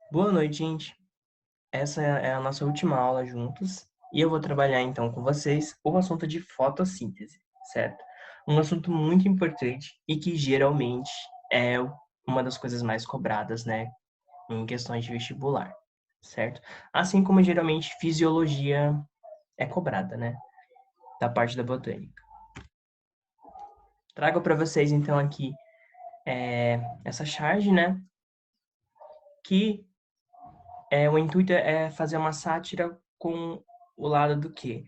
Boa noite, gente. Essa é a nossa última aula juntos e eu vou trabalhar então com vocês o assunto de fotossíntese, certo? Um assunto muito importante e que geralmente é uma das coisas mais cobradas, né, em questões de vestibular, certo? Assim como geralmente fisiologia é cobrada, né, da parte da botânica. Trago para vocês então aqui essa charge, né, que o intuito é fazer uma sátira com o lado do quê?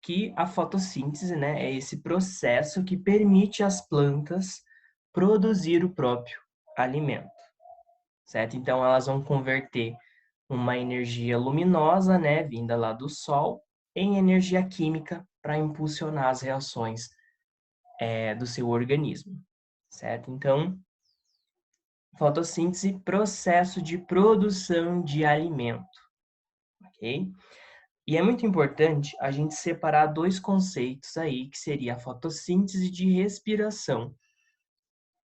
Que a fotossíntese, né, é esse processo que permite às plantas produzir o próprio alimento, certo? Então, elas vão converter uma energia luminosa, né, vinda lá do sol, em energia química para impulsionar as reações do seu organismo, certo? Então, fotossíntese, processo de produção de alimento, ok? E é muito importante a gente separar dois conceitos aí, que seria a fotossíntese de respiração.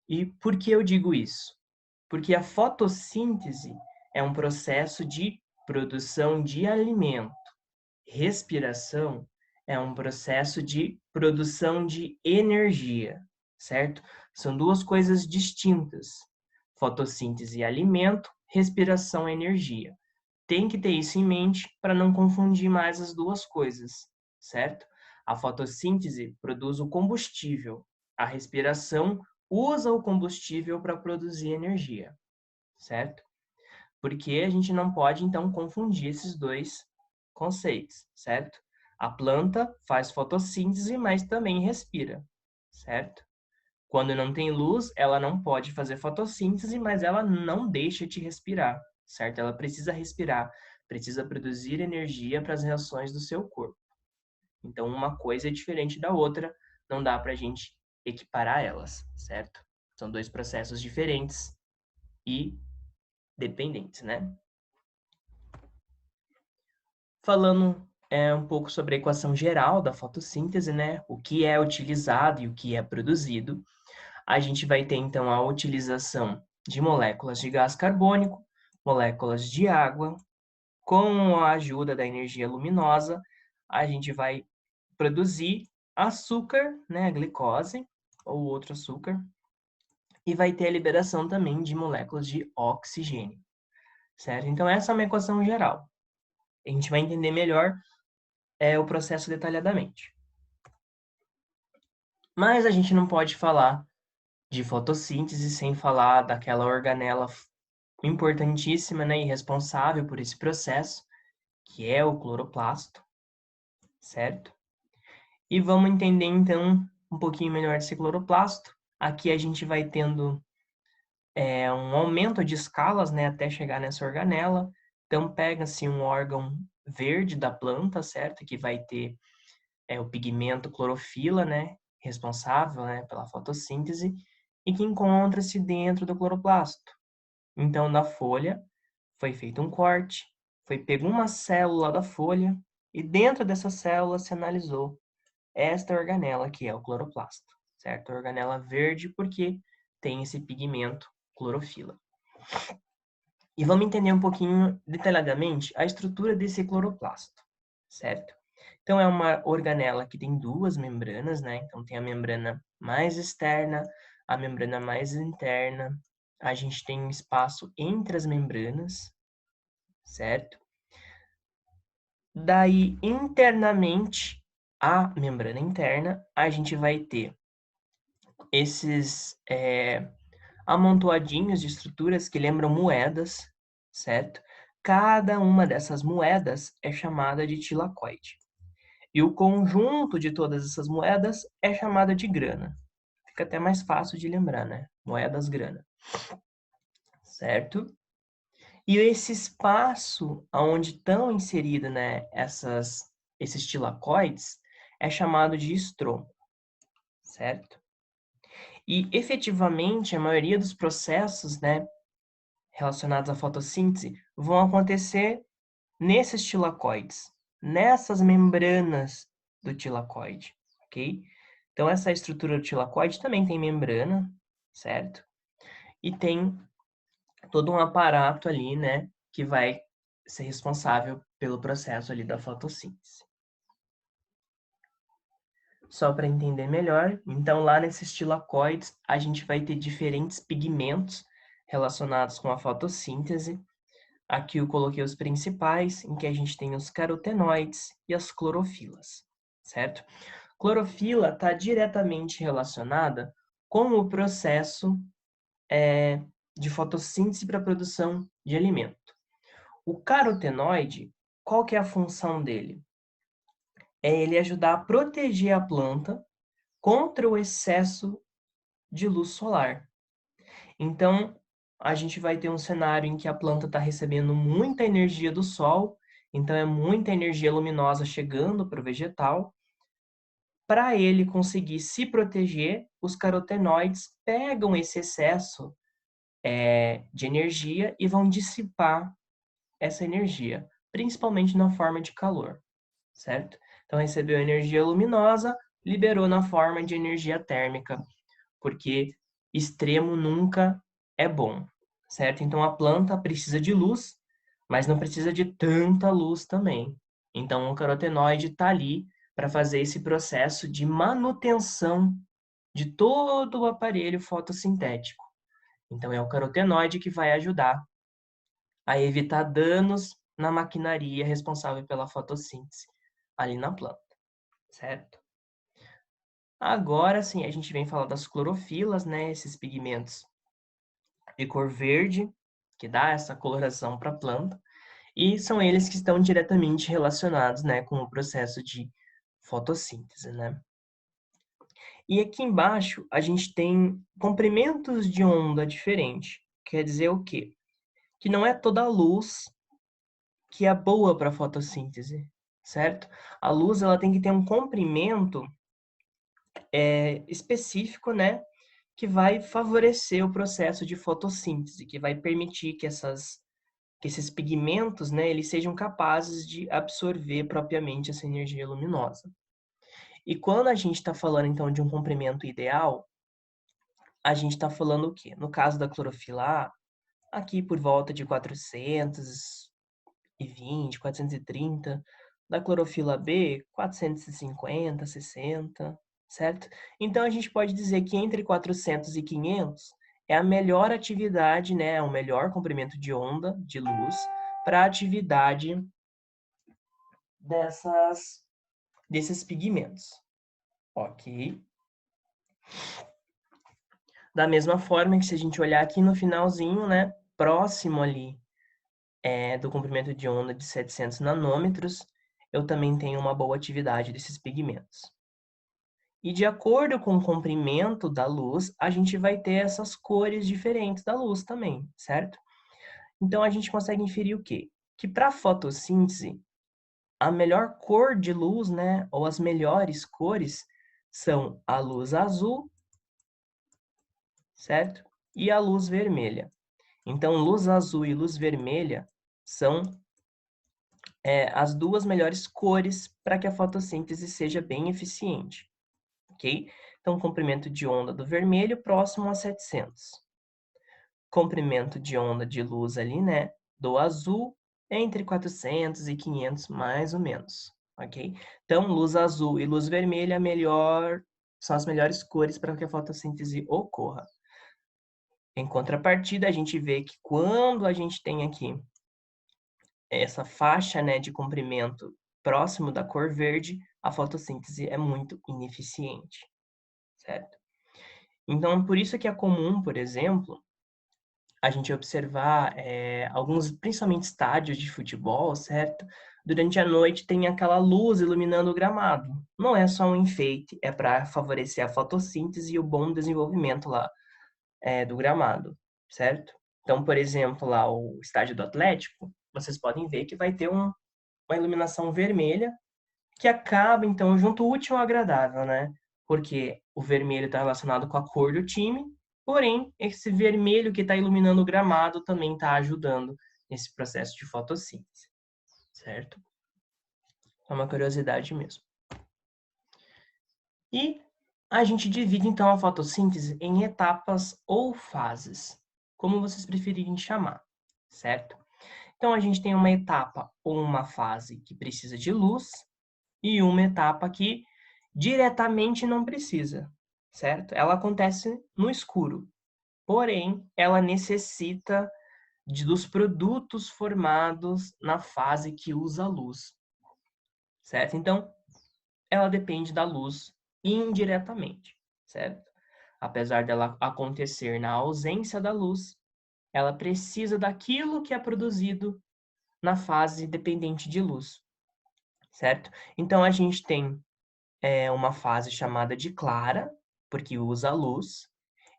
E por que eu digo isso? Porque a fotossíntese é um processo de produção de alimento. Respiração é um processo de produção de energia, certo? São duas coisas distintas. Fotossíntese é alimento, respiração é energia. Tem que ter isso em mente para não confundir mais as duas coisas, certo? A fotossíntese produz o combustível, a respiração usa o combustível para produzir energia, certo? Porque a gente não pode, então, confundir esses dois conceitos, certo? A planta faz fotossíntese, mas também respira, certo? Quando não tem luz, ela não pode fazer fotossíntese, mas ela não deixa de respirar, certo? Ela precisa respirar, precisa produzir energia para as reações do seu corpo. Então, uma coisa é diferente da outra, não dá para a gente equiparar elas, certo? São dois processos diferentes e dependentes, né? Falando um pouco sobre a equação geral da fotossíntese, né? O que é utilizado e o que é produzido. A gente vai ter, então, a utilização de moléculas de gás carbônico, moléculas de água. Com a ajuda da energia luminosa, a gente vai produzir açúcar, né, a glicose, ou outro açúcar, e vai ter a liberação também de moléculas de oxigênio, certo? Então, essa é uma equação geral. A gente vai entender melhor o processo detalhadamente. Mas a gente não pode falar de fotossíntese sem falar daquela organela importantíssima, né, e responsável por esse processo, que é o cloroplasto, certo? E vamos entender então um pouquinho melhor esse cloroplasto. Aqui a gente vai tendo um aumento de escalas, né, até chegar nessa organela. Então pega-se um órgão verde da planta, certo? Que vai ter o pigmento clorofila, né, responsável, né, pela fotossíntese e que encontra-se dentro do cloroplasto. Então, da folha foi feito um corte, foi pego uma célula da folha e dentro dessa célula se analisou esta organela que é o cloroplasto, certo? A organela verde porque tem esse pigmento clorofila. E vamos entender um pouquinho detalhadamente a estrutura desse cloroplasto, certo? Então é uma organela que tem duas membranas, né? Então tem a membrana mais externa, a membrana mais interna. A gente tem um espaço entre as membranas, certo? Daí, internamente, a membrana interna, a gente vai ter esses amontoadinhos de estruturas que lembram moedas, certo? Cada uma dessas moedas é chamada de tilacoide. E o conjunto de todas essas moedas é chamada de grana. Fica até mais fácil de lembrar, né? Moedas grana, certo? E esse espaço onde estão inseridos, né, esses tilacoides é chamado de estroma, certo? E efetivamente a maioria dos processos, né, relacionados à fotossíntese vão acontecer nesses tilacoides, nessas membranas do tilacoide, ok? Então essa estrutura do tilacoide também tem membrana, certo? E tem todo um aparato ali, né, que vai ser responsável pelo processo ali da fotossíntese. Só para entender melhor, então lá nesses tilacoides a gente vai ter diferentes pigmentos relacionados com a fotossíntese. Aqui eu coloquei os principais, em que a gente tem os carotenoides e as clorofilas, certo? Clorofila está diretamente relacionada com o processo de fotossíntese para a produção de alimento. O carotenoide, qual que é a função dele? É ele ajudar a proteger a planta contra o excesso de luz solar. Então, a gente vai ter um cenário em que a planta está recebendo muita energia do sol, então é muita energia luminosa chegando para o vegetal. Para ele conseguir se proteger, os carotenoides pegam esse excesso de energia e vão dissipar essa energia, principalmente na forma de calor, certo? Então, recebeu energia luminosa, liberou na forma de energia térmica, porque extremo nunca é bom, certo? Então, a planta precisa de luz, mas não precisa de tanta luz também. Então, o carotenoide está ali para fazer esse processo de manutenção de todo o aparelho fotossintético. Então, é o carotenoide que vai ajudar a evitar danos na maquinaria responsável pela fotossíntese ali na planta, certo? Agora sim, a gente vem falar das clorofilas, né? Esses pigmentos de cor verde, que dá essa coloração para a planta, e são eles que estão diretamente relacionados, né, com o processo de fotossíntese, né? E aqui embaixo a gente tem comprimentos de onda diferente. Quer dizer o quê? Que não é toda a luz que é boa para a fotossíntese, certo? A luz ela tem que ter um comprimento específico, né, que vai favorecer o processo de fotossíntese, que vai permitir que esses pigmentos, né, eles sejam capazes de absorver propriamente essa energia luminosa. E quando a gente está falando, então, de um comprimento ideal, a gente está falando o quê? No caso da clorofila A, aqui por volta de 420, 430, da clorofila B, 450, 60, certo? Então, a gente pode dizer que entre 400 e 500 é a melhor atividade, né, o melhor comprimento de onda de luz para a atividade desses pigmentos, ok? Da mesma forma que se a gente olhar aqui no finalzinho, né, próximo ali do comprimento de onda de 700 nanômetros, eu também tenho uma boa atividade desses pigmentos. E de acordo com o comprimento da luz, a gente vai ter essas cores diferentes da luz também, certo? Então a gente consegue inferir o quê? Que para fotossíntese, a melhor cor de luz, né, ou as melhores cores são a luz azul, certo? E a luz vermelha. Então, luz azul e luz vermelha são as duas melhores cores para que a fotossíntese seja bem eficiente, ok? Então, comprimento de onda do vermelho próximo a 700. Comprimento de onda de luz ali, né, do azul entre 400 e 500 mais ou menos, ok? Então, luz azul e luz vermelha são as melhores cores para que a fotossíntese ocorra. Em contrapartida, a gente vê que quando a gente tem aqui essa faixa, né, de comprimento próximo da cor verde, a fotossíntese é muito ineficiente, certo? Então, por isso que é comum, por exemplo, a gente observar alguns, principalmente estádios de futebol, certo? Durante a noite tem aquela luz iluminando o gramado. Não é só um enfeite, é para favorecer a fotossíntese e o bom desenvolvimento lá do gramado, certo? Então, por exemplo, lá o estádio do Atlético, vocês podem ver que vai ter uma iluminação vermelha que acaba, então, junto o útil ao agradável, né? Porque o vermelho está relacionado com a cor do time, porém, esse vermelho que está iluminando o gramado também está ajudando nesse processo de fotossíntese, certo? É uma curiosidade mesmo. E a gente divide, então, a fotossíntese em etapas ou fases, como vocês preferirem chamar, certo? Então, a gente tem uma etapa ou uma fase que precisa de luz e uma etapa que diretamente não precisa, certo? Ela acontece no escuro, porém, ela necessita dos produtos formados na fase que usa luz, certo? Então, ela depende da luz indiretamente, certo? Apesar dela acontecer na ausência da luz, ela precisa daquilo que é produzido na fase dependente de luz, certo? Então, a gente tem uma fase chamada de clara, porque usa luz,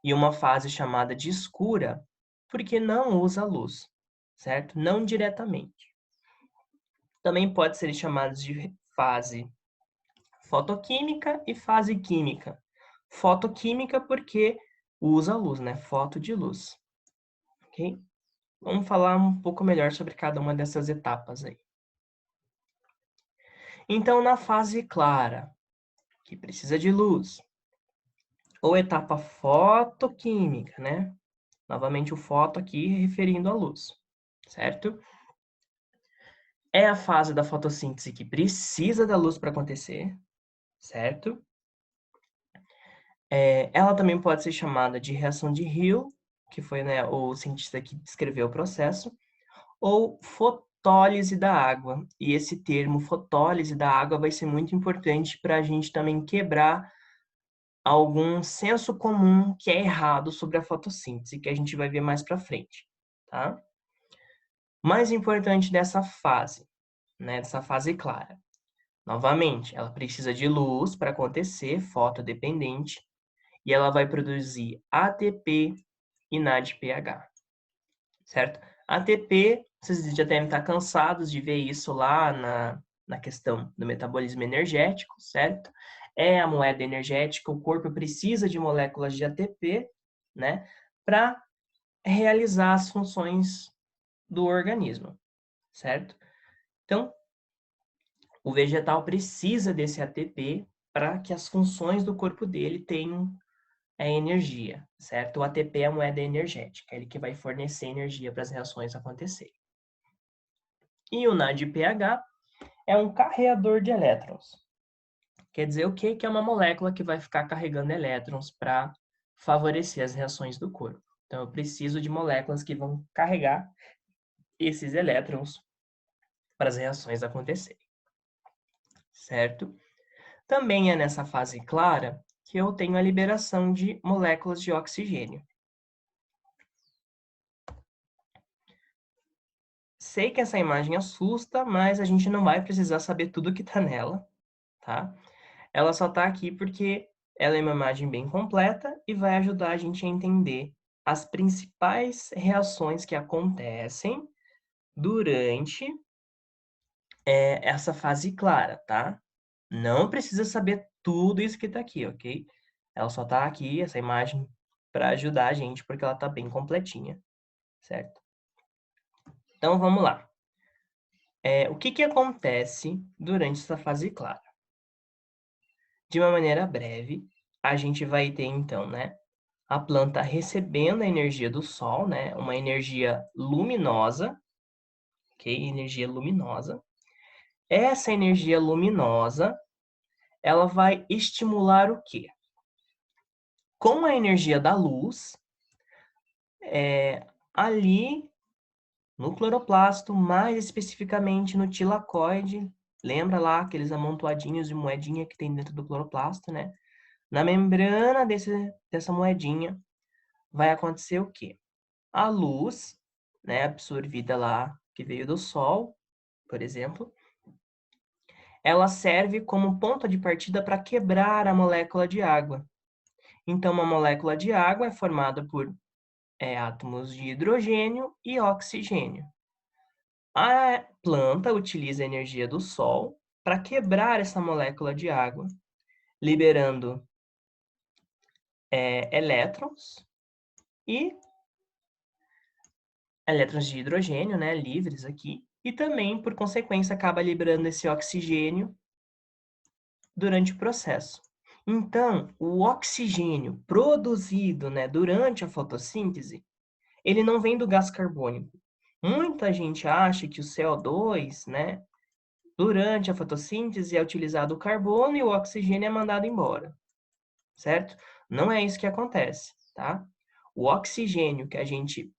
e uma fase chamada de escura, porque não usa luz, certo? Não diretamente. Também pode ser chamada de fase fotoquímica e fase química. Fotoquímica porque usa luz, né? Foto de luz, ok? Vamos falar um pouco melhor sobre cada uma dessas etapas aí. Então, na fase clara, que precisa de luz, ou etapa fotoquímica, né? Novamente o foto aqui referindo à luz, certo? É a fase da fotossíntese que precisa da luz para acontecer, certo? Ela também pode ser chamada de reação de Hill, que foi, né, o cientista que descreveu o processo, ou fotólise da água. E esse termo fotólise da água vai ser muito importante para a gente também quebrar algum senso comum que é errado sobre a fotossíntese, que a gente vai ver mais para frente, tá? Mais importante dessa fase, né, dessa fase clara. Novamente, ela precisa de luz para acontecer, fotodependente, e ela vai produzir ATP e NADPH, certo? ATP, vocês já devem estar cansados de ver isso lá na questão do metabolismo energético, certo? É a moeda energética, o corpo precisa de moléculas de ATP, né, para realizar as funções do organismo, certo? Então, o vegetal precisa desse ATP para que as funções do corpo dele tenham energia, certo? O ATP é a moeda energética, ele que vai fornecer energia para as reações acontecerem. E o NADPH é um carreador de elétrons. Quer dizer o quê? Que é uma molécula que vai ficar carregando elétrons para favorecer as reações do corpo. Então, eu preciso de moléculas que vão carregar esses elétrons para as reações acontecerem, certo? Também é nessa fase clara que eu tenho a liberação de moléculas de oxigênio. Sei que essa imagem assusta, mas a gente não vai precisar saber tudo que está nela, tá? Ela só está aqui porque ela é uma imagem bem completa e vai ajudar a gente a entender as principais reações que acontecem durante essa fase clara, tá? Não precisa saber tudo isso que está aqui, ok? Ela só está aqui, essa imagem, para ajudar a gente, porque ela está bem completinha, certo? Então, vamos lá. O que acontece durante essa fase clara? De uma maneira breve, a gente vai ter, então, né, a planta recebendo a energia do sol, né, uma energia luminosa, ok? Energia luminosa. Essa energia luminosa, ela vai estimular o quê? Com a energia da luz, ali no cloroplasto, mais especificamente no tilacoide, lembra lá aqueles amontoadinhos de moedinha que tem dentro do cloroplasto, né? Na membrana dessa moedinha vai acontecer o quê? A luz, né, absorvida lá, que veio do sol, por exemplo, ela serve como ponto de partida para quebrar a molécula de água. Então, uma molécula de água é formada por átomos de hidrogênio e oxigênio. A planta utiliza a energia do sol para quebrar essa molécula de água, liberando elétrons e elétrons de hidrogênio, né, livres aqui, e também, por consequência, acaba liberando esse oxigênio durante o processo. Então, o oxigênio produzido, né, durante a fotossíntese, ele não vem do gás carbônico, Muita gente acha que o CO2, né, durante a fotossíntese é utilizado o carbono e o oxigênio é mandado embora, certo? Não é isso que acontece, tá? O oxigênio que a gente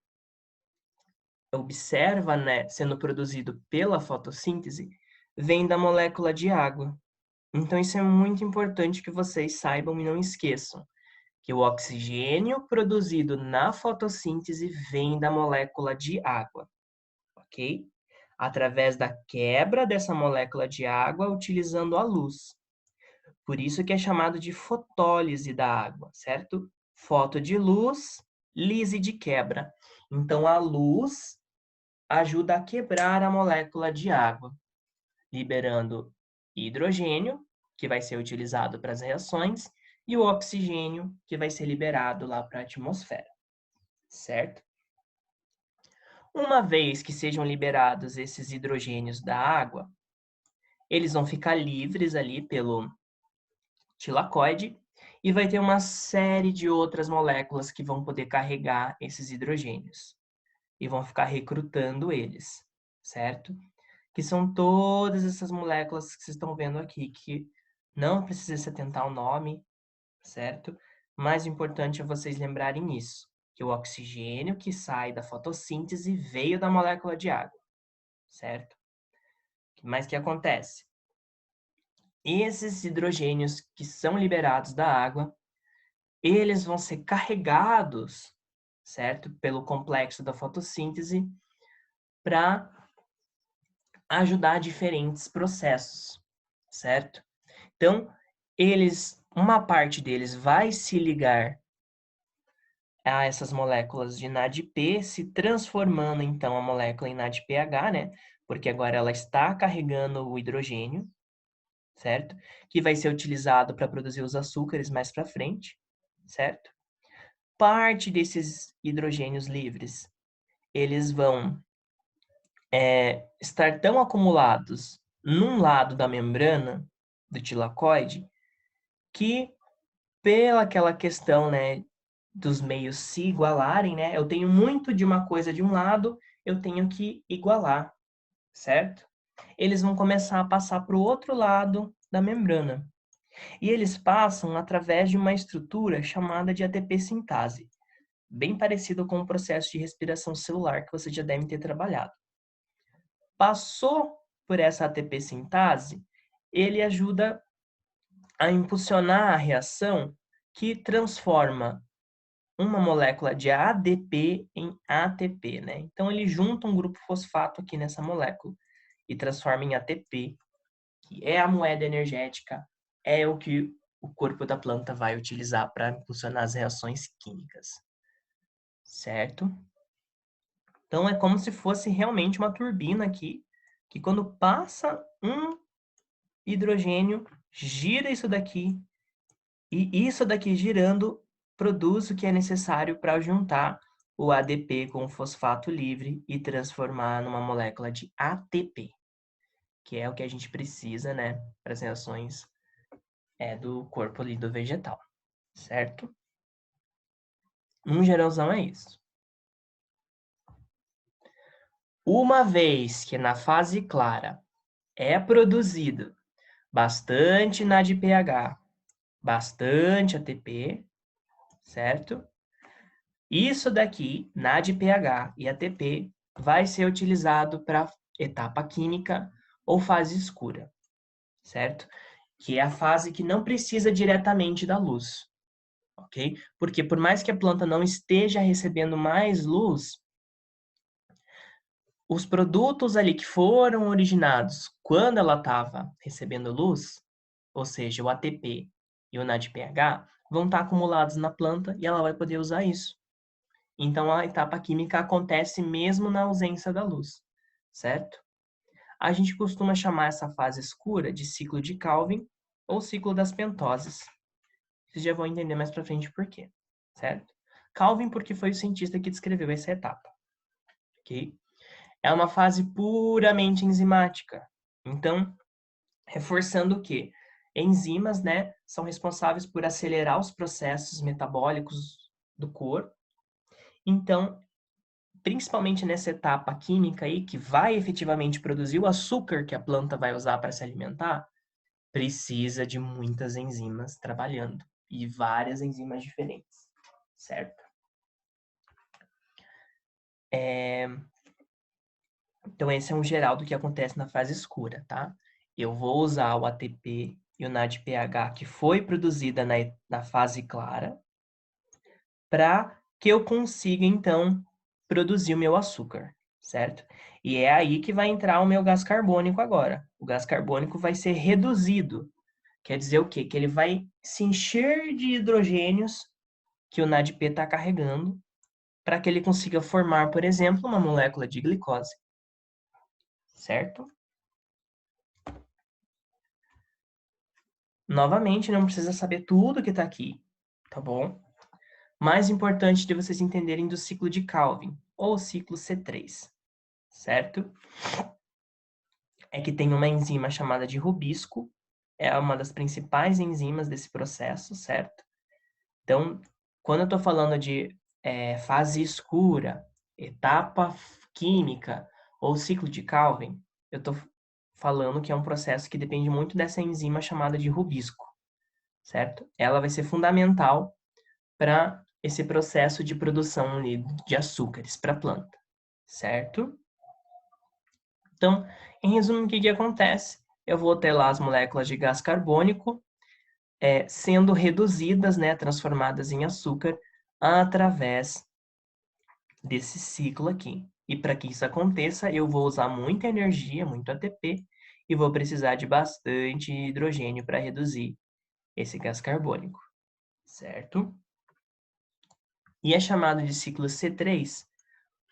observa, né, sendo produzido pela fotossíntese, vem da molécula de água. Então, isso é muito importante que vocês saibam e não esqueçam, que o oxigênio produzido na fotossíntese vem da molécula de água, ok? Através da quebra dessa molécula de água utilizando a luz. Por isso que é chamado de fotólise da água, certo? Foto de luz, lise de quebra. Então, a luz ajuda a quebrar a molécula de água, liberando hidrogênio, que vai ser utilizado para as reações, e o oxigênio, que vai ser liberado lá para a atmosfera, certo? Uma vez que sejam liberados esses hidrogênios da água, eles vão ficar livres ali pelo tilacoide e vai ter uma série de outras moléculas que vão poder carregar esses hidrogênios e vão ficar recrutando eles, certo? Que são todas essas moléculas que vocês estão vendo aqui, que não precisa se atentar ao nome, certo? Mais importante é vocês lembrarem isso, que o oxigênio que sai da fotossíntese veio da molécula de água, certo? Mas o que acontece? Esses hidrogênios que são liberados da água, eles vão ser carregados, certo? Pelo complexo da fotossíntese para ajudar diferentes processos, certo? Então, uma parte deles vai se ligar a essas moléculas de NADP, se transformando então a molécula em NADPH, né? Porque agora ela está carregando o hidrogênio, certo? Que vai ser utilizado para produzir os açúcares mais para frente, certo? Parte desses hidrogênios livres, eles vão estar tão acumulados num lado da membrana do tilacoide que pela aquela questão, né, dos meios se igualarem, né? Eu tenho muito de uma coisa de um lado, eu tenho que igualar, certo? Eles vão começar a passar para o outro lado da membrana. E eles passam através de uma estrutura chamada de ATP sintase, bem parecido com o processo de respiração celular que você já deve ter trabalhado. Passou por essa ATP sintase, ele ajuda a impulsionar a reação que transforma uma molécula de ADP em ATP, né? Então ele junta um grupo fosfato aqui nessa molécula e transforma em ATP, que é a moeda energética, é o que o corpo da planta vai utilizar para impulsionar as reações químicas, certo? Então é como se fosse realmente uma turbina aqui, que quando passa um hidrogênio, gira isso daqui, e isso daqui girando produz o que é necessário para juntar o ADP com o fosfato livre e transformar numa molécula de ATP, que é o que a gente precisa, né, para as reações do corpo ali do vegetal, certo? No geralzão é isso. Uma vez que na fase clara é produzido bastante NADPH, bastante ATP, certo? Isso daqui, NADPH e ATP, vai ser utilizado para etapa química ou fase escura, certo? Que é a fase que não precisa diretamente da luz, ok? Porque por mais que a planta não esteja recebendo mais luz, os produtos ali que foram originados quando ela estava recebendo luz, ou seja, o ATP e o NADPH, vão estar acumulados na planta e ela vai poder usar isso. Então, a etapa química acontece mesmo na ausência da luz, certo? A gente costuma chamar essa fase escura de ciclo de Calvin ou ciclo das pentoses. Vocês já vão entender mais para frente por quê, certo? Calvin porque foi o cientista que descreveu essa etapa, ok? É uma fase puramente enzimática. Então, reforçando o quê? Enzimas, né, são responsáveis por acelerar os processos metabólicos do corpo. Então, principalmente nessa etapa química aí, que vai efetivamente produzir o açúcar que a planta vai usar para se alimentar, precisa de muitas enzimas trabalhando, e várias enzimas diferentes, certo? Então, esse é um geral do que acontece na fase escura, tá? Eu vou usar o ATP e o NADPH que foi produzida na fase clara para que eu consiga, então, produzir o meu açúcar, certo? E é aí que vai entrar o meu gás carbônico agora. O gás carbônico vai ser reduzido. Quer dizer o quê? Que ele vai se encher de hidrogênios que o NADP está carregando para que ele consiga formar, por exemplo, uma molécula de glicose, certo? Novamente, não precisa saber tudo que está aqui, tá bom? Mais importante de vocês entenderem do ciclo de Calvin, ou ciclo C3, certo? É que tem uma enzima chamada de rubisco, é uma das principais enzimas desse processo, certo? Então, quando eu estou falando de fase escura, etapa química ou ciclo de Calvin, eu estou falando que é um processo que depende muito dessa enzima chamada de rubisco, certo? Ela vai ser fundamental para esse processo de produção ali de açúcares para a planta, certo? Então, em resumo, o que acontece? Eu vou ter lá as moléculas de gás carbônico sendo reduzidas, né, transformadas em açúcar, através desse ciclo aqui. E para que isso aconteça, eu vou usar muita energia, muito ATP, e vou precisar de bastante hidrogênio para reduzir esse gás carbônico, certo? E é chamado de ciclo C3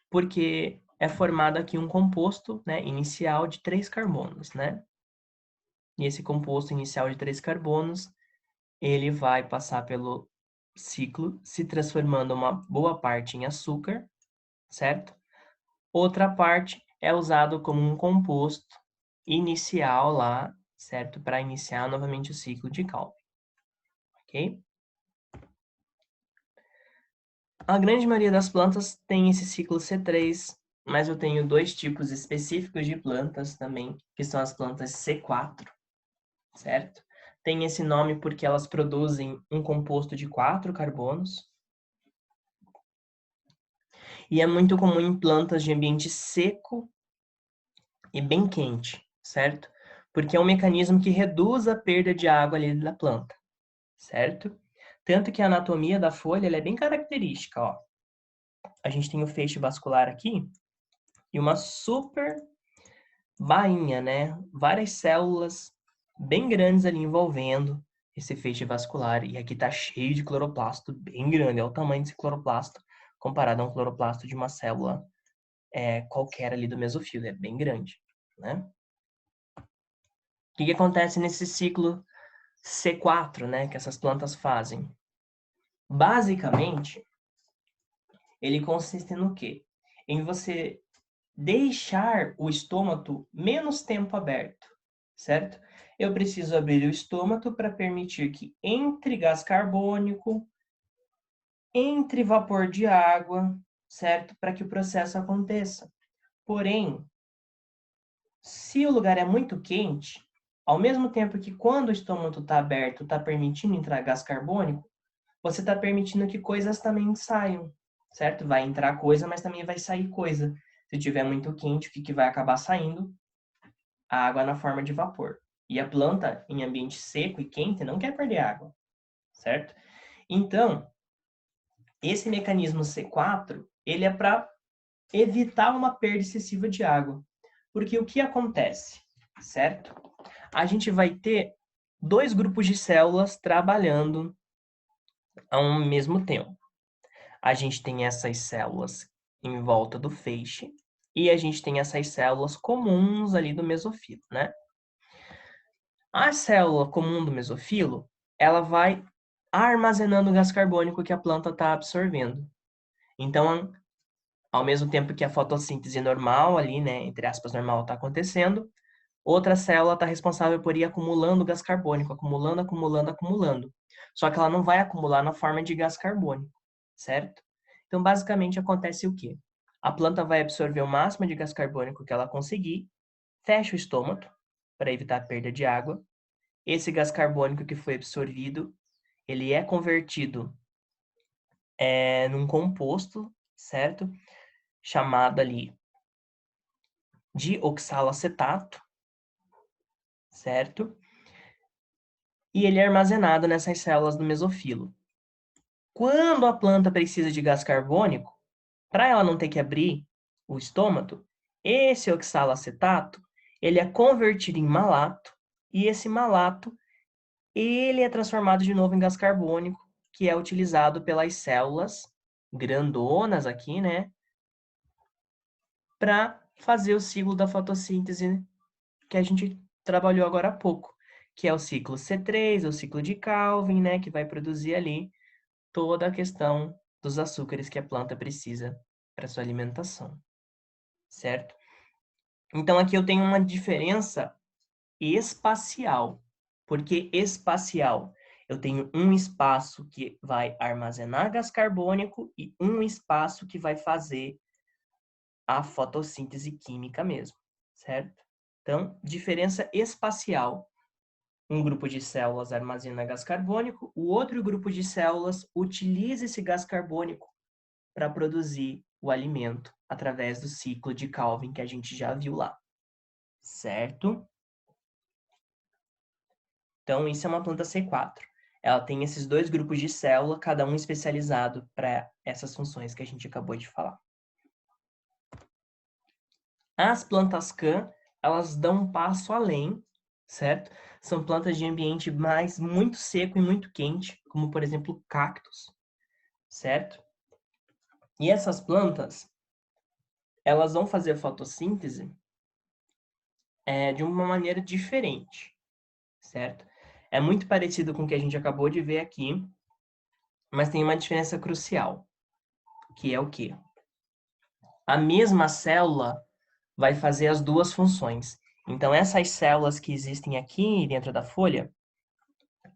porque é formado aqui um composto, né, inicial de 3 carbonos, né? E esse composto inicial de 3 carbonos, ele vai passar pelo ciclo, se transformando uma boa parte em açúcar, certo? Outra parte é usado como um composto inicial lá, certo? Para iniciar novamente o ciclo de Calvin, ok? A grande maioria das plantas tem esse ciclo C3, mas eu tenho dois tipos específicos de plantas também, que são as plantas C4, certo? Tem esse nome porque elas produzem um composto de 4 carbonos, e é muito comum em plantas de ambiente seco e bem quente, certo? Porque é um mecanismo que reduz a perda de água ali da planta, certo? Tanto que a anatomia da folha ela é bem característica, ó. A gente tem o feixe vascular aqui e uma super bainha, né? Várias células bem grandes ali envolvendo esse feixe vascular. E aqui tá cheio de cloroplasto bem grande. É o tamanho desse cloroplasto comparado a um cloroplasto de uma célula qualquer ali do mesofilo. É bem grande, né? O que acontece nesse ciclo C4, né? Que essas plantas fazem? Basicamente, ele consiste no quê? Em você deixar o estômago menos tempo aberto, certo? Eu preciso abrir o estômago para permitir que entre gás carbônico, entre vapor de água, certo? Para que o processo aconteça. Porém, se o lugar é muito quente, ao mesmo tempo que quando o estômago está aberto, está permitindo entrar gás carbônico, você está permitindo que coisas também saiam, certo? Vai entrar coisa, mas também vai sair coisa. Se tiver muito quente, o que vai acabar saindo? A água na forma de vapor. E a planta, em ambiente seco e quente, não quer perder água, certo? Então, esse mecanismo C4, ele é para evitar uma perda excessiva de água. Porque o que acontece, certo? A gente vai ter dois grupos de células trabalhando ao mesmo tempo. A gente tem essas células em volta do feixe e a gente tem essas células comuns ali do mesofilo, né? A célula comum do mesofilo, ela vai armazenando o gás carbônico que a planta está absorvendo. Então, ao mesmo tempo que a fotossíntese normal ali, né, entre aspas, normal está acontecendo, outra célula está responsável por ir acumulando gás carbônico, acumulando, acumulando, acumulando. Só que ela não vai acumular na forma de gás carbônico, certo? Então, basicamente, acontece o quê? A planta vai absorver o máximo de gás carbônico que ela conseguir, fecha o estômago para evitar a perda de água. Esse gás carbônico que foi absorvido, ele é convertido num composto, certo? Chamado ali de oxalacetato, certo? E ele é armazenado nessas células do mesofilo. Quando a planta precisa de gás carbônico, para ela não ter que abrir o estômago, esse oxalacetato, ele é convertido em malato, e esse malato, ele é transformado de novo em gás carbônico, que é utilizado pelas células grandonas aqui, né, para fazer o ciclo da fotossíntese que a gente trabalhou agora há pouco, que é o ciclo C3, o ciclo de Calvin, né, que vai produzir ali toda a questão dos açúcares que a planta precisa para sua alimentação, certo? Então aqui eu tenho uma diferença espacial. Por que espacial? Eu tenho um espaço que vai armazenar gás carbônico e um espaço que vai fazer a fotossíntese química mesmo, certo? Então, diferença espacial. Um grupo de células armazena gás carbônico, o outro grupo de células utiliza esse gás carbônico para produzir o alimento através do ciclo de Calvin que a gente já viu lá, certo? Então, isso é uma planta C4. Ela tem esses dois grupos de célula, cada um especializado para essas funções que a gente acabou de falar. As plantas CAN, elas dão um passo além, certo? São plantas de ambiente muito seco e muito quente, como, por exemplo, cactos, certo? E essas plantas, elas vão fazer fotossíntese de uma maneira diferente, certo? É muito parecido com o que a gente acabou de ver aqui, mas tem uma diferença crucial, que é o quê? A mesma célula vai fazer as duas funções. Então, essas células que existem aqui dentro da folha,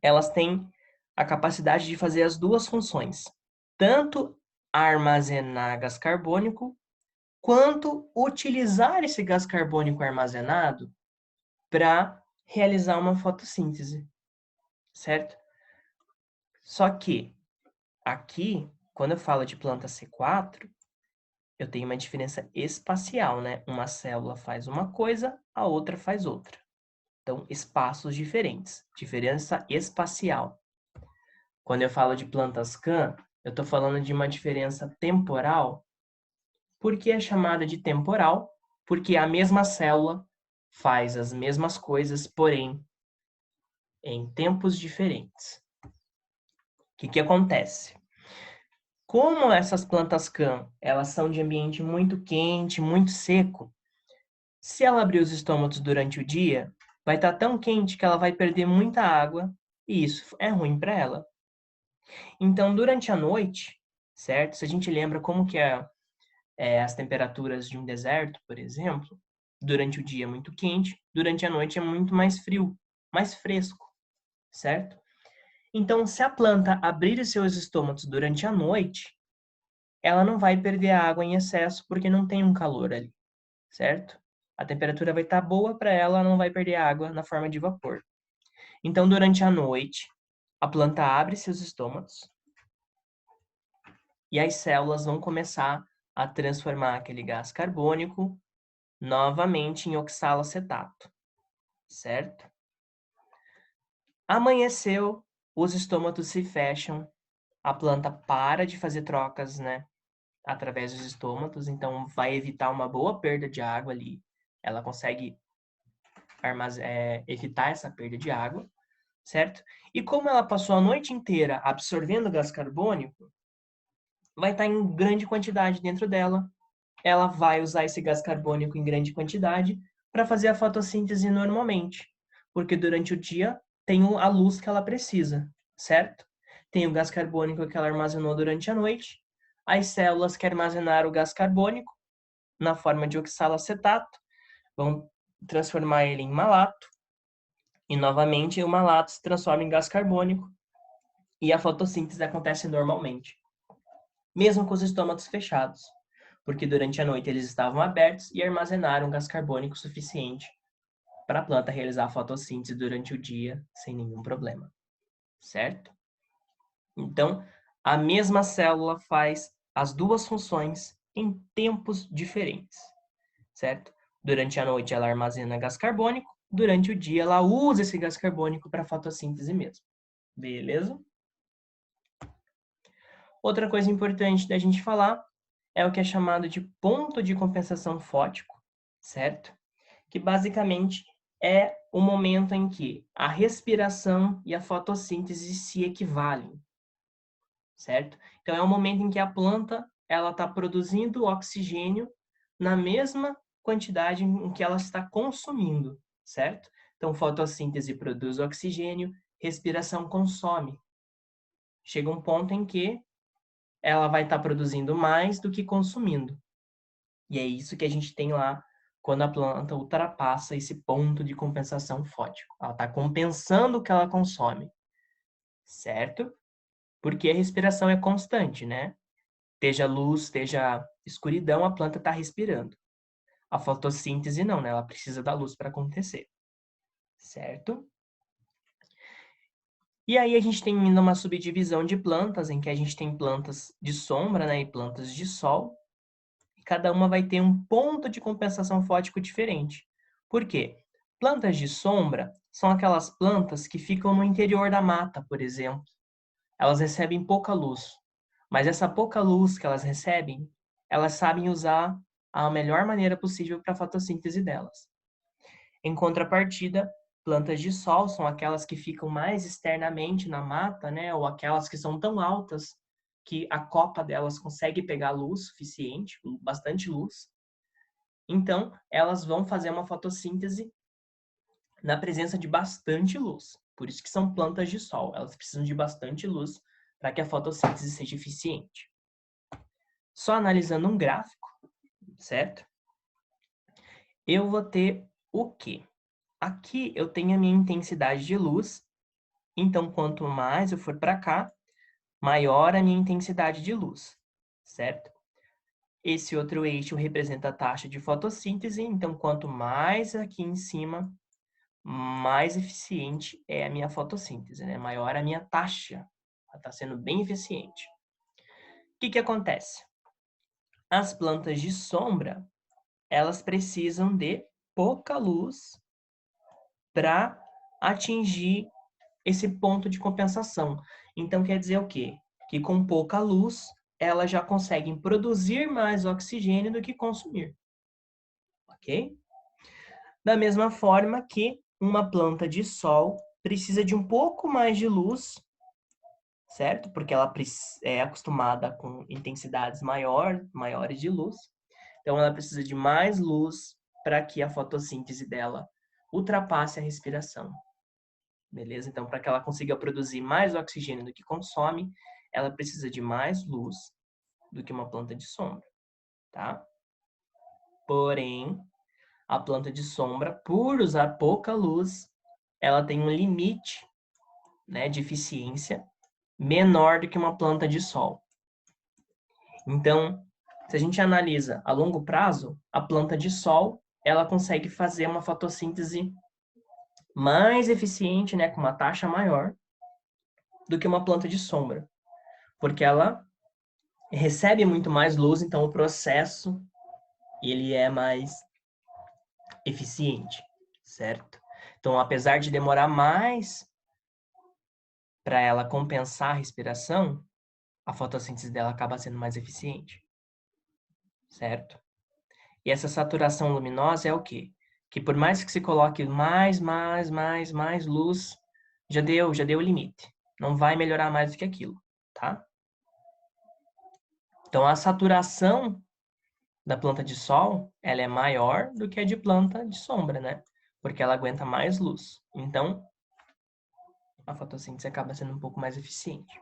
elas têm a capacidade de fazer as duas funções, tanto armazenar gás carbônico, quanto utilizar esse gás carbônico armazenado para realizar uma fotossíntese, certo? Só que aqui, quando eu falo de planta C4, eu tenho uma diferença espacial, né? Uma célula faz uma coisa, a outra faz outra. Então, espaços diferentes. Diferença espacial. Quando eu falo de plantas CAN, eu estou falando de uma diferença temporal. Por que é chamada de temporal? Porque a mesma célula faz as mesmas coisas, porém, em tempos diferentes. O que acontece? Como essas plantas CAN, elas são de ambiente muito quente, muito seco, se ela abrir os estômagos durante o dia, vai estar tão quente que ela vai perder muita água e isso é ruim para ela. Então, durante a noite, certo? Se a gente lembra como que as temperaturas de um deserto, por exemplo, durante o dia é muito quente, durante a noite é muito mais frio, mais fresco, certo? Então, se a planta abrir os seus estômagos durante a noite, ela não vai perder água em excesso porque não tem um calor ali, certo? A temperatura vai estar boa para ela, ela não vai perder água na forma de vapor. Então, durante a noite, a planta abre seus estômagos e as células vão começar a transformar aquele gás carbônico novamente em oxalacetato, certo? Amanheceu, os estômagos se fecham, a planta para de fazer trocas, né, através dos estômagos, então vai evitar uma boa perda de água ali. Ela consegue evitar essa perda de água, certo? E como ela passou a noite inteira absorvendo gás carbônico, vai estar em grande quantidade dentro dela. Ela vai usar esse gás carbônico em grande quantidade para fazer a fotossíntese normalmente, porque durante o dia tem a luz que ela precisa, certo? Tem o gás carbônico que ela armazenou durante a noite, as células que armazenaram o gás carbônico na forma de oxalacetato vão transformar ele em malato, e novamente o malato se transforma em gás carbônico e a fotossíntese acontece normalmente, mesmo com os estômagos fechados. porque durante a noite eles estavam abertos e armazenaram gás carbônico suficiente para a planta realizar a fotossíntese durante o dia sem nenhum problema, certo? Então, a mesma célula faz as duas funções em tempos diferentes, certo? Durante a noite ela armazena gás carbônico, durante o dia ela usa esse gás carbônico para fotossíntese mesmo. Beleza? Outra coisa importante da gente falar é o que é chamado de ponto de compensação fótico, certo? Que basicamente é o momento em que a respiração e a fotossíntese se equivalem, certo? Então é o momento em que a planta ela está produzindo oxigênio na mesma quantidade em que ela está consumindo, certo? Então fotossíntese produz oxigênio, respiração consome. Chega um ponto em que ela vai estar produzindo mais do que consumindo. E é isso que a gente tem lá quando a planta ultrapassa esse ponto de compensação fótico. Ela está compensando o que ela consome, certo? Porque a respiração é constante, né? Esteja luz, esteja escuridão, a planta está respirando. A fotossíntese não, né? Ela precisa da luz para acontecer, certo? E aí a gente tem ainda uma subdivisão de plantas, em que a gente tem plantas de sombra, né, e plantas de sol. E cada uma vai ter um ponto de compensação fótico diferente. Por quê? Plantas de sombra são aquelas plantas que ficam no interior da mata, por exemplo. Elas recebem pouca luz, mas essa pouca luz que elas recebem, elas sabem usar a melhor maneira possível para a fotossíntese delas. Em contrapartida, plantas de sol são aquelas que ficam mais externamente na mata, né? Ou aquelas que são tão altas que a copa delas consegue pegar luz suficiente, bastante luz. Então, elas vão fazer uma fotossíntese na presença de bastante luz. Por isso que são plantas de sol. Elas precisam de bastante luz para que a fotossíntese seja eficiente. Só analisando um gráfico, certo? Eu vou ter o quê? Aqui eu tenho a minha intensidade de luz, então quanto mais eu for para cá, maior a minha intensidade de luz, certo? Esse outro eixo representa a taxa de fotossíntese, então quanto mais aqui em cima, mais eficiente é a minha fotossíntese, né? Maior a minha taxa, ela está sendo bem eficiente. O que acontece? As plantas de sombra, elas precisam de pouca luz para atingir esse ponto de compensação. Então, quer dizer o quê? Que com pouca luz, elas já conseguem produzir mais oxigênio do que consumir. Ok? Da mesma forma que uma planta de sol precisa de um pouco mais de luz, certo? Porque ela é acostumada com intensidades maiores de luz. Então, ela precisa de mais luz para que a fotossíntese dela ultrapasse a respiração. Beleza? Então, para que ela consiga produzir mais oxigênio do que consome, ela precisa de mais luz do que uma planta de sombra, tá? Porém, a planta de sombra, por usar pouca luz, ela tem um limite, né, de eficiência menor do que uma planta de sol. Então, se a gente analisa a longo prazo, a planta de sol, ela consegue fazer uma fotossíntese mais eficiente, né, com uma taxa maior do que uma planta de sombra, porque ela recebe muito mais luz, então o processo ele é mais eficiente, certo? Então, apesar de demorar mais para ela compensar a respiração, a fotossíntese dela acaba sendo mais eficiente, certo? E essa saturação luminosa é o quê? Que por mais que se coloque mais luz, já deu o limite. Não vai melhorar mais do que aquilo, tá? Então, a saturação da planta de sol, ela é maior do que a de planta de sombra, né? Porque ela aguenta mais luz. Então, a fotossíntese acaba sendo um pouco mais eficiente.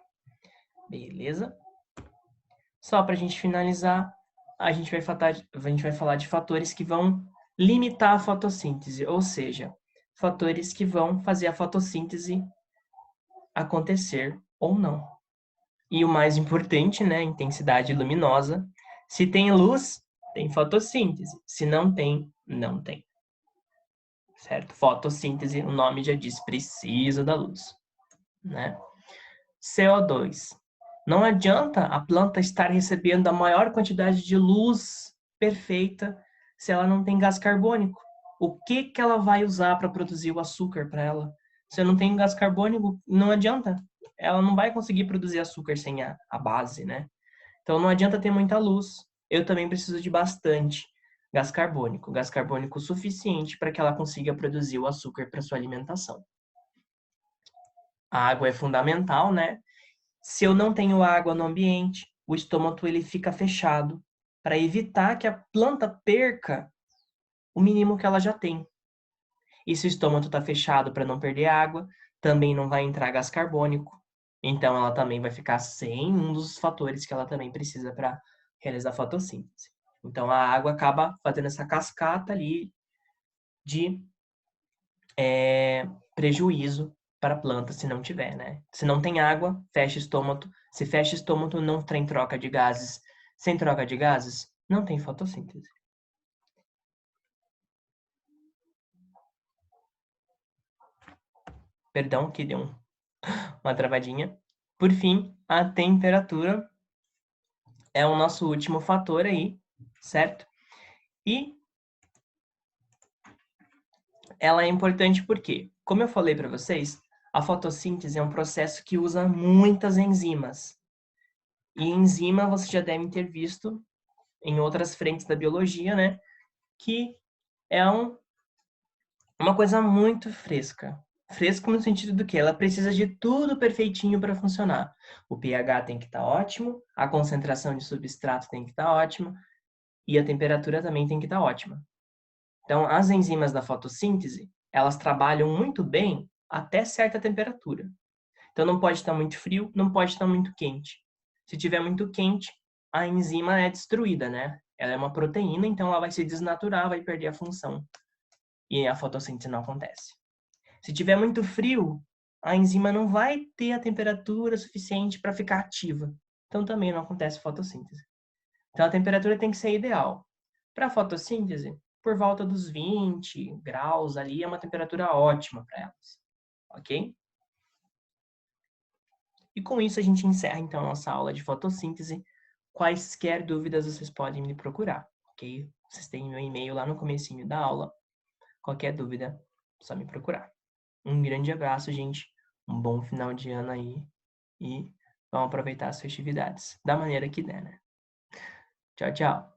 Beleza? Só para a gente finalizar, a gente vai falar de fatores que vão limitar a fotossíntese, ou seja, fatores que vão fazer a fotossíntese acontecer ou não. E o mais importante, né, intensidade luminosa, Se tem luz, tem fotossíntese. Se não tem, não tem. Certo? Fotossíntese, o nome já diz, precisa da luz, né? CO2. Não adianta a planta estar recebendo a maior quantidade de luz perfeita se ela não tem gás carbônico. O que que ela vai usar para produzir o açúcar para ela? Se não tem gás carbônico, não adianta. Ela não vai conseguir produzir açúcar sem a base, né? Então não adianta ter muita luz. Eu também preciso de bastante gás carbônico suficiente para que ela consiga produzir o açúcar para sua alimentação. A água é fundamental, né? Se eu não tenho água no ambiente, o estômago ele fica fechado para evitar que a planta perca o mínimo que ela já tem. E se o estômago está fechado para não perder água, também não vai entrar gás carbônico. Então ela também vai ficar sem um dos fatores que ela também precisa para realizar fotossíntese. Então a água acaba fazendo essa cascata ali de prejuízo para a planta se não tiver, né? Se não tem água, fecha estômago. Se fecha estômago, não tem troca de gases. Sem troca de gases, não tem fotossíntese. Perdão que deu uma travadinha. Por fim, a temperatura é o nosso último fator aí, certo? E ela é importante porque, como eu falei para vocês, a fotossíntese é um processo que usa muitas enzimas. E enzima você já deve ter visto em outras frentes da biologia, né? Que é uma coisa muito fresca. Fresco no sentido do que ela precisa de tudo perfeitinho para funcionar. O pH tem que estar ótimo, a concentração de substrato tem que estar ótima e a temperatura também tem que estar ótima. Então, as enzimas da fotossíntese, elas trabalham muito bem até certa temperatura. Então, não pode estar muito frio, não pode estar muito quente. Se tiver muito quente, a enzima é destruída, né? Ela é uma proteína, então ela vai se desnaturar, vai perder a função. E a fotossíntese não acontece. Se tiver muito frio, a enzima não vai ter a temperatura suficiente para ficar ativa. Então também não acontece fotossíntese. Então a temperatura tem que ser ideal. Para fotossíntese, por volta dos 20 graus ali é uma temperatura ótima para elas. Ok? E com isso a gente encerra então a nossa aula de fotossíntese. Quaisquer dúvidas vocês podem me procurar, ok? Vocês têm meu e-mail lá no comecinho da aula. Qualquer dúvida, é só me procurar. Um grande abraço, gente. Um bom final de ano aí. E vamos aproveitar as festividades da maneira que der, né? Tchau, tchau.